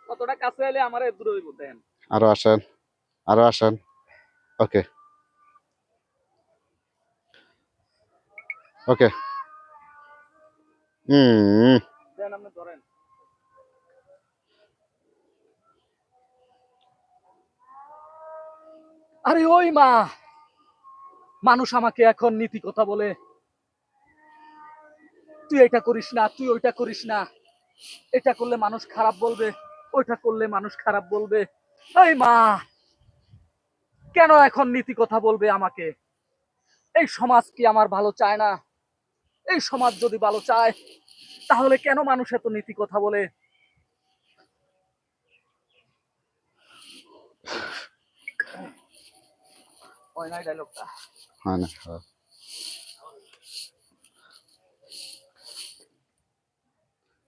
কতটা কাছে এলে আমারে দূরে হইব দেন। আরো আসেন, আরো আসেন। ওকে ওকে। হুম। দেন আপনি ধরেন। আরে ওই মা, মানুষ আমাকে এখন নীতি কথা বলে, তুই এটা করিস না, তুই ওইটা করিস না, এটা করলে মানুষ খারাপ বলবে, ওইটা করলে মানুষ খারাপ বলবে। এই মা, কেন এখন নীতি কথা বলবে আমাকে? এই সমাজ কি আমার ভালো চায় না? এই সমাজ যদি ভালো চায় তাহলে কেন মানুষ এত নীতি কথা বলে? হয় না ডায়লগটা? হয় না।